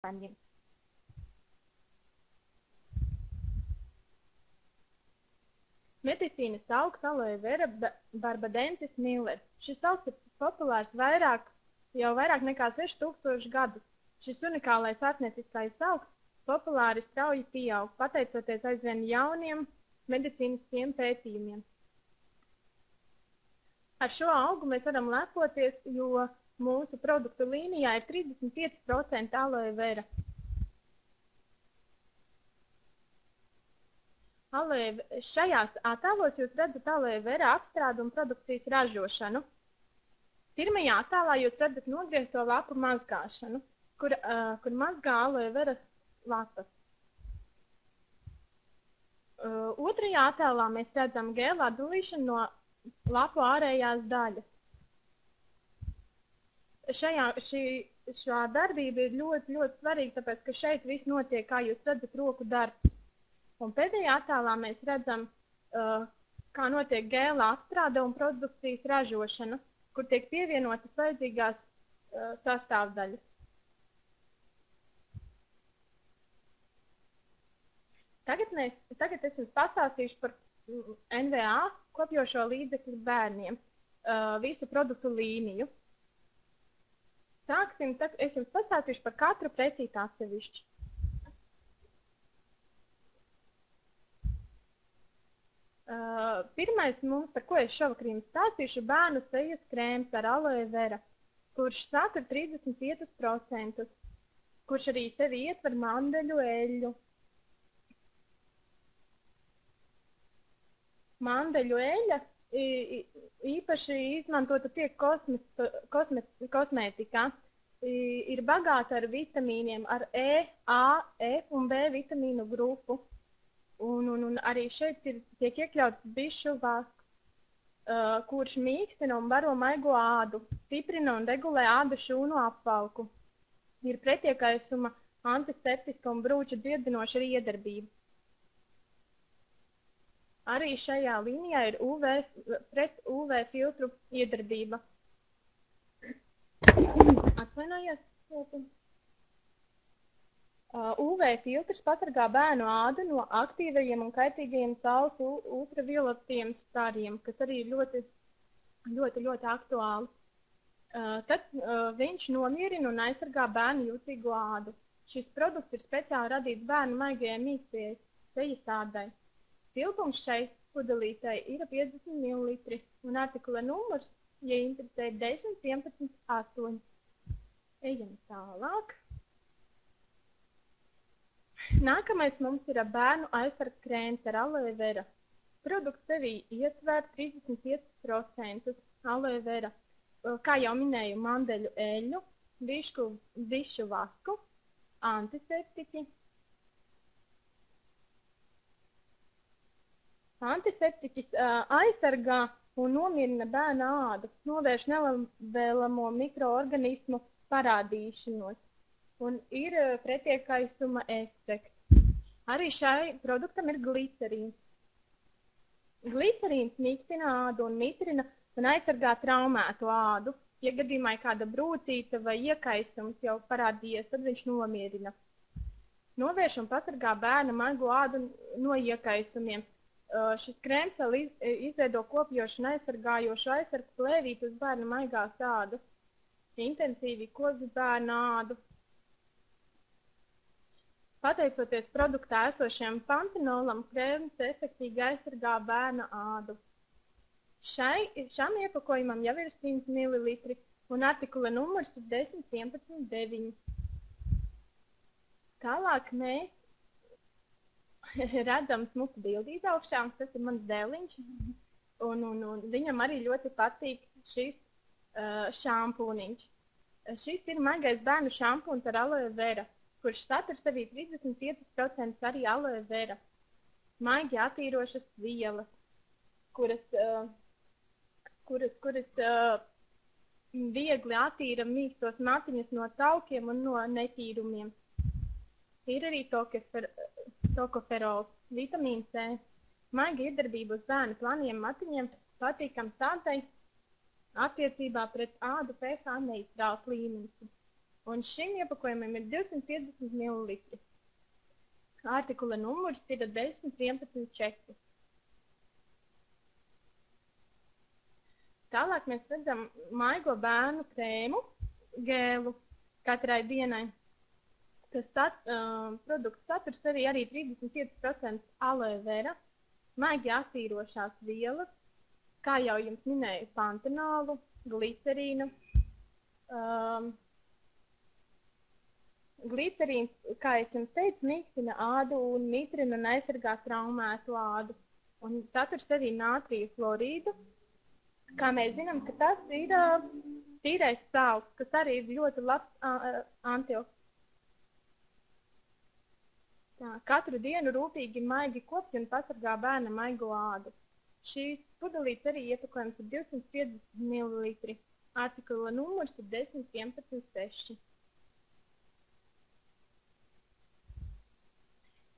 bērniem. Medicīnas augs aloe vera barbadensis miller. Šis augs ir populārs jau vairāk nekā 6000 gadus. Šis unikālais ārstnieciskais augs populāri strauji pieaug, pateicoties aizvien jauniem medicīniskiem pētījumiem. Ar šo augu mēs varam lepoties, jo mūsu produktu līnijā ir 35% aloe vera. Šajās attēlos jūs redzat aloe vera apstrādi un produkcijas ražošanu. Pirmajā attēlā jūs redzat nogriezto lapu mazgāšanu, kur mazgā aloe vera lapas. Otrajā attēlā mēs redzam gēlu atdalīšanu no lapu ārējās daļas. Šā darbība ir ļoti, ļoti svarīga, tāpēc, ka šeit viss notiek, kā jūs redzat, roku darbs. Un pēdējā attēlā mēs redzam, kā notiek gēla apstrāde un produkcijas ražošana, kur tiek pievienotas vajadzīgās sastāvdaļas. Tagad es jums pastāstīšu par NVA kopjošo līdzekļu bērniem, visu produktu līniju. Sāksim, es jums pastāstīšu par katru precīti atsevišķi. Pirmais mums, par ko es šovakar jums stāstīšu, bērnu sejas krēms ar aloe vera, kurš satur 35%, kurš arī sevi ietver mandeļu eļļu. Mandeļu eļļa īpaši izmantota tiek kosmētikā. Ir bagāta ar vitamīniem, ar E, A, F un B vitamīnu grupu. Un arī šeit tiek iekļauts bišu vasks, kurš mīkstina un baro maigo ādu, stiprina un regulē ādas šūnu apvalku. Ir pretiekaisuma, antiseptiska un brūča dziedinoša iedarbība. Arī šajā līnijā ir pret UV filtru iedarbība. Atvainojiet. UV filtrs pasargā bērnu ādu no aktīvajiem un kaitīgajiem saules ultravioletiem stariem, kas arī ir ļoti, ļoti, ļoti aktuāli. Tad viņš nomierina un aizsargā bērnu jūtīgo ādu. Šis produkts ir speciāli radīts bērnu maigajai mīkstajai sejas ādai. Tilpums šai pudelītei ir 50 ml un artikula numurs, ja interesē, 10, 11, 8. Ejam tālāk. Nākamais mums ir bērnu aizsarga krēms ar aloe vera. Produkts sevī ietver 35% aloe vera. Kā jau minēju, mandeļu eļļu, bišu vasku, antiseptiķi. Antiseptiķis aizsargā un nomierina bērna ādu, novērš nevēlamo mikroorganismu parādīšanos un ir pretiekaisuma efekts. Arī šai produktam ir glicerīns. Glicerīns mīkstina ādu un mitrina un aizsargā traumētu ādu. Ja gadījumā ir kāda brūcīta vai iekaisums jau parādījies, tad viņš nomierina. Novērš un pasargā bērna maigo ādu no iekaisumiem. Šis krēms vēl izveido kopjošu un aizsargājošu aizsargu plēvīt uz bērna maigās ādas. Intensīvi kozi bērna ādu. Pateicoties produktā esošajam pantenolam, krēms efektīgi aizsargā bērna ādu. Šam iepakojumam jau ir 100 ml un artikula numurs ir 10, 11, 9. Tālāk mēs redzam smuku bildīt augšā, tas ir mans dēliņš, un viņam arī ļoti patīk šis šampūniņš. Šis ir maigais bērnu šampūns ar aloe vera, kurš satur sevī 35% arī aloe vera. Maigi attīrošas vielas, kuras viegli attīra mīkstos matiņus no taukiem un no netīrumiem. Ir arī tokoferols, vitamīns C. Maiga iedarbība uz bērnu planiem matiņiem patīkams tādai attiecībā pret ādu pH neitrāls līmenis. Un šim iepakojumam ir 250 ml. Artikula numurs ir 10.11.4. Tālāk mēs redzam maigo bērnu krēmu, gēlu katrai dienai. Tas produkts saturs arī 35% aloe vera, maigi attīrošās vielas, kā jau jums minēju, pantenolu, glicerīnu. Glicerīns, kā es jums teicu, mīkstina ādu un mitrina un aizsargā traumētu ādu. Un saturs arī nātrija fluorīdu. Kā mēs zinām, ka tas ir tīrais sāls, kas arī ir ļoti labs antioksids. Katru dienu rūpīgi maigi kopj un pasargā bērna maigo ādu. Šīs pudelītes arī iepakojums ir 250 ml. Artikula numurs ir 10.11.6.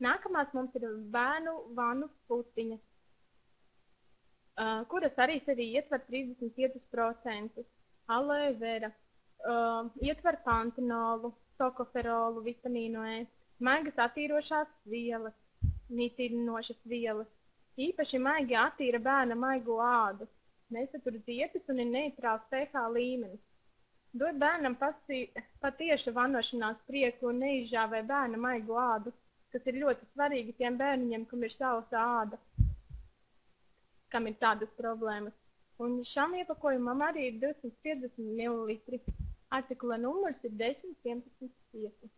Nākamās mums ir bērnu vannu sputiņas, kuras arī sevī ietver 35% aloe vera, ietver pantenolu, tokoferolu, vitamīnu E, maigas attīrošās vielas, mitrinošas vielas. Īpaši maigi attīra bērna maigo ādu, nesatur ziepes un ir neitrāls pH līmenis. Dod bērnam patieša vanošanās prieku un neizžāvē bērna maigo ādu, kas ir ļoti svarīgi tiem bērniņiem, kam ir sausa āda, kam ir tādas problēmas. Un šam iepakojumam arī ir 250 ml. Artikula numurs ir 10.11.5.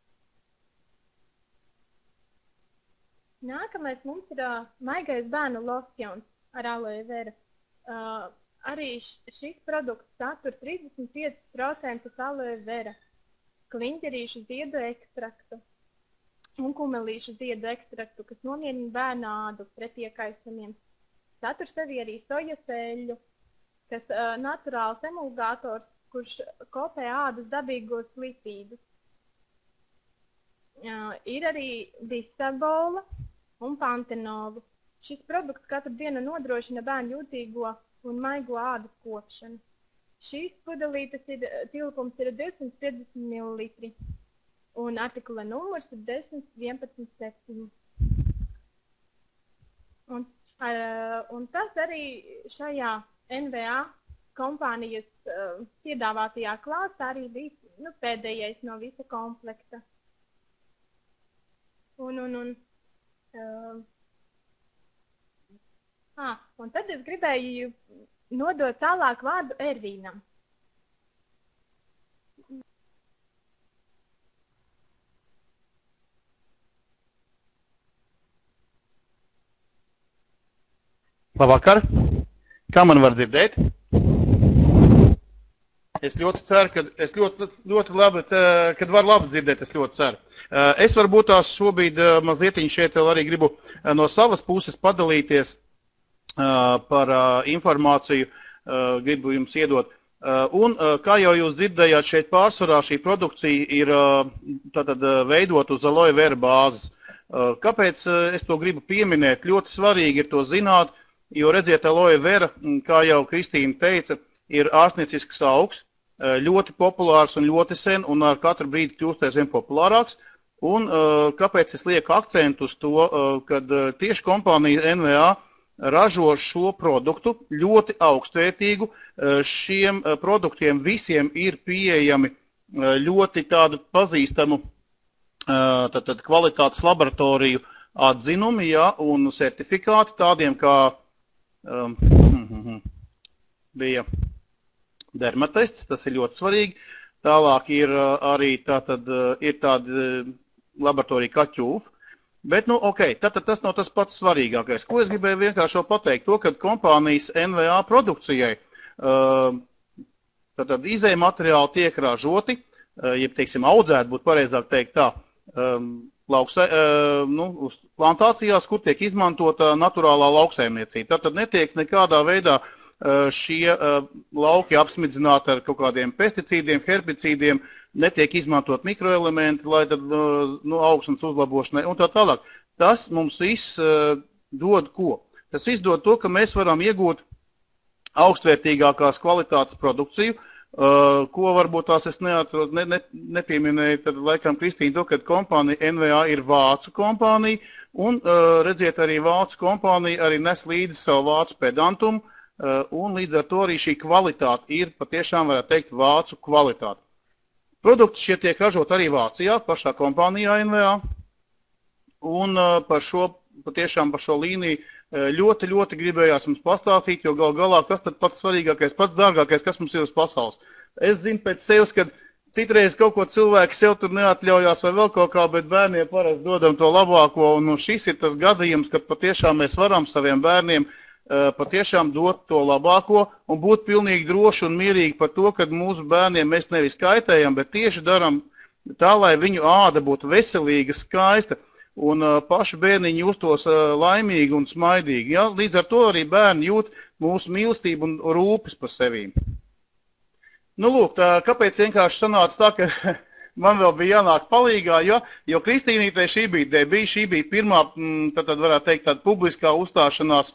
Nākamais mums ir maigais bērnu losjons ar aloe vera. Arī šis produkts satur 35% aloe vera, kliņģerīšu ziedu ekstraktu un kumelīšu ziedu ekstraktu, kas nomierina bērnu ādu pret iekaisumiem. Satur sevi arī sojas eļļu, kas naturāls emulgators, kurš kopē ādas dabīgos lipīdus. Ir arī bisabola un pantenolu. Šis produkts katru dienu nodrošina bērnu jūtīgo un maigo ādas kopšanu. Šīs pudelītes tilpums ir 250 ml. Un artikula numurs ir 10.11.7. Un tas arī šajā NVA kompānijas piedāvātajā klāstā arī bija pēdējais no visa komplekta. Un tad es gribēju nodot tālāk vārdu Ervīnam. Labvakar! Kā man var dzirdēt? Es ļoti ceru, ļoti labi, kad var labi dzirdēt, es ļoti ceru. Es varbūt tās šobrīd mazliet šeit arī gribu no savas puses padalīties par informāciju, gribu jums iedot. Un, kā jau jūs dzirdējāt, šeit pārsvarā šī produkcija ir tātad veidot uz aloe vera bāzes. Kāpēc es to gribu pieminēt? Ļoti svarīgi ir to zināt, jo redziet, aloe vera, kā jau Kristīna teica, ir ārstniecisks augs, ļoti populārs un ļoti sen, un ar katru brīdi kļūst aizvien populārāks. Un kāpēc es lieku akcentu uz to, kad tieši kompānija NVA ražo šo produktu ļoti augstvērtīgu. Šiem produktiem visiem ir pieejami ļoti tādu pazīstamu kvalitātes laboratoriju atzinumi, ja, un certifikāti tādiem kā bija dermatests, tas ir ļoti svarīgi. Tālāk ir arī ir tāda laboratorija kā ķūf. Bet, ok, tas nav tas pats svarīgākais. Ko es gribēju vienkārši pateikt? To, ka kompānijas NVA produkcijai izēja materiāli tiek ražoti, jeb, teiksim, audzēti, būtu pareizāk teikt tā, uz plantācijās, kur tiek izmantota naturālā lauksaimniecība. Tātad netiek nekādā veidā šie lauki apsmidzināti ar kaut kādiem pesticīdiem, herbicīdiem, netiek izmantot mikroelementi, lai tad augsnes uzlabošanai un tā tālāk. Tas mums viss dod ko? Tas viss dod to, ka mēs varam iegūt augstvērtīgākās kvalitātes produkciju, Ko varbūt tās es neatceros, nepieminēju, tad laikam Kristīna to, ka kompānija NVA ir vācu kompānija, un redziet, arī vācu kompānija arī nes līdzi savu vācu pedantumu, un līdz ar to arī šī kvalitāte ir patiešām, varētu teikt, vācu kvalitāte. Produkti šie tiek ražot arī Vācijā, pašā kompānijā NVA, un patiešām par šo līniju ļoti, ļoti gribējās mums pastāstīt, jo gal galā, kas tad pats svarīgākais, pats dārgākais, kas mums ir uz pasaules. Es zinu pēc sevis, ka citreiz kaut ko cilvēki sev tur neatļaujās vai vēl kaut kā, bet bērniem parasti dodam to labāko, un šis ir tas gadījums, kad patiešām mēs varam saviem bērniem patiešām dot to labāko un būt pilnīgi droši un mierīgi par to, ka mūsu bērniem mēs nevis kaitējam, bet tieši daram tā, lai viņu āda būtu veselīga, skaista. Un paši bērniņi justos laimīgi un smaidīgi. Ja? Līdz ar to arī bērni jūt mūsu mīlestību un rūpes par sevīm. Nu, lūk, kāpēc vienkārši sanāca tā, ka man vēl bija jānāk palīgā, jo Kristīnītei šī bija debija, šī bija pirmā, tad varētu teikt, tāda publiskā uzstāšanās.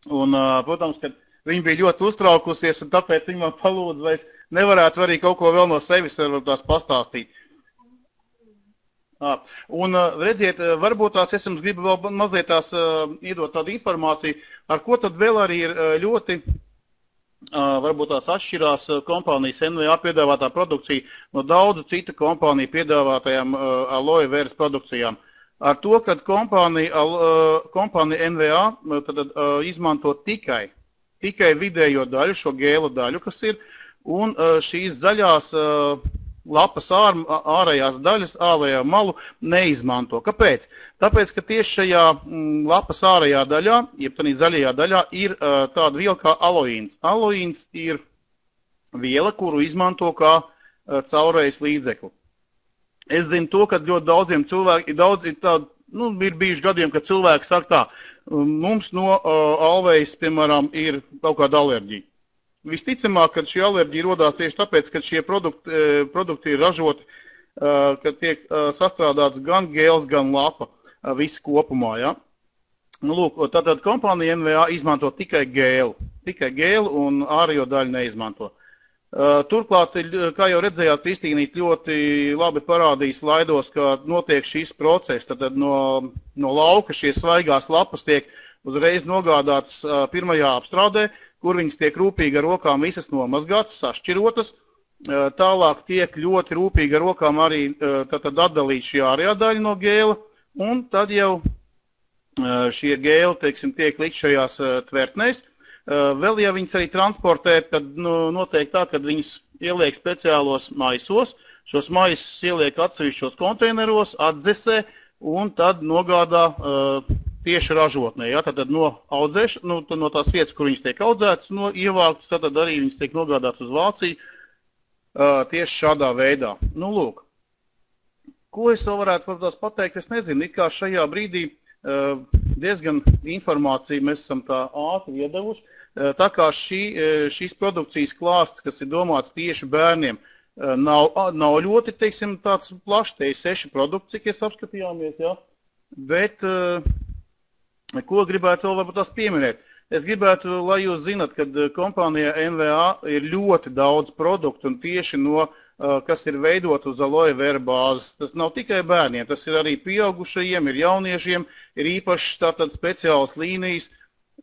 Un, protams, ka viņa bija ļoti uztraukusies, un tāpēc viņa man palūdza, vai es nevarētu arī kaut ko vēl no sevis tās pastāstīt. Un redziet, varbūt tās es jums gribu vēl mazliet tās iedot tādu informāciju, ar ko tad vēl arī ir ļoti, varbūt tās atšķirās kompānijas NVA piedāvātā produkcija no daudzu citu kompāniju piedāvātajām aloe veras produkcijām. Ar to, ka kompānija NVA tad izmanto tikai vidējo daļu, šo gēla daļu, kas ir, un šīs zaļās lapas ārējās daļas, ārējā malu neizmanto. Kāpēc? Tāpēc, ka tieši šajā lapas ārējā daļā, jeb tādā zaļajā daļā, ir tāda viela kā aloīns. Aloīns ir viela, kuru izmanto kā caurējas līdzekli. Es zinu to, ka ļoti daudziem cilvēkiem ir bijuši gadiem, kad cilvēki saka tā, mums no alvejas, piemēram, ir kaut kāda alerģija. Visticamāk, ka šī alerģija rodās tieši tāpēc, ka šie produkti ir ražoti, ka tiek sastrādāts gan gēls, gan lapa, visi kopumā. Ja? Nu, lūk, tātad kompānija NVA izmanto tikai gēlu un ārējo daļu neizmanto. Turklāt, kā jau redzējāt, Kristīnīt ļoti labi parādīja slaidos, ka notiek šīs process, tad no lauka šie svaigās lapas tiek uzreiz nogādātas pirmajā apstrādē, kur viņas tiek rūpīgi ar rokām visas nomazgātas, sašķirotas. Tālāk tiek ļoti rūpīgi ar rokām arī atdalīt šī ārējā daļa no gēla, un tad jau šie gēli, teiksim, tiek likt šajās tvertnēs. Vēl, ja viņas arī transportē, tad noteikti tā, kad viņas ieliek speciālos maisos, šos maisus ieliek atsevišķos konteineros, atdzesē un tad nogādā tieši ražotnē. Ja? Tad no tās vietas, kur viņas tiek audzētas, ievāktas, tad arī viņas tiek nogādātas uz Vāciju tieši šādā veidā. Nu, lūk. Ko es vēl varētu protams pateikt, es nezinu, it kā šajā brīdī diezgan informāciju mēs esam tā ātri iedevuši. Tā kā šīs produkcijas klāsts, kas ir domāts tieši bērniem, nav ļoti, teiksim, tāds plašs, te ir 6 produkti, cik es apskatījāmies, ja? Bet ko gribētu vēl varbūt tās pieminēt? Es gribētu, lai jūs zinat, ka kompānijā NVA ir ļoti daudz produktu un tieši kas ir veidot uz aloe vera bāzes. Tas nav tikai bērniem, tas ir arī pieaugušajiem, ir jauniešiem, ir īpaši tātad speciālas līnijas,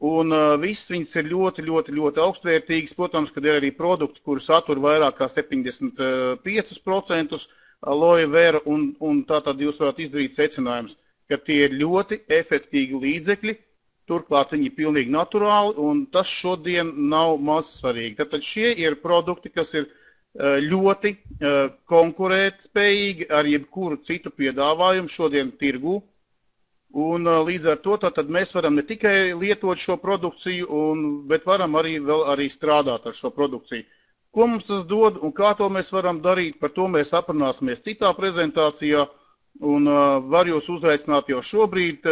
un viss viņas ir ļoti, ļoti, ļoti augstvērtīgas. Protams, kad ir arī produkti, kuri satur vairāk kā 75% aloe vera, un tātad jūs varat izdarīt secinājums, ka tie ir ļoti efektīgi līdzekļi, turklāt viņi ir pilnīgi naturāli, un tas šodien nav maz svarīgi. Tātad šie ir produkti, kas ir ļoti konkurētspējīgi ar jebkuru citu piedāvājumu šodien tirgū. Un līdz ar to tātad mēs varam ne tikai lietot šo produkciju, bet varam arī strādāt ar šo produkciju. Ko mums tas dod un kā to mēs varam darīt, par to mēs aprunāsimies citā prezentācijā. Un var jūs uzaicināt jau šobrīd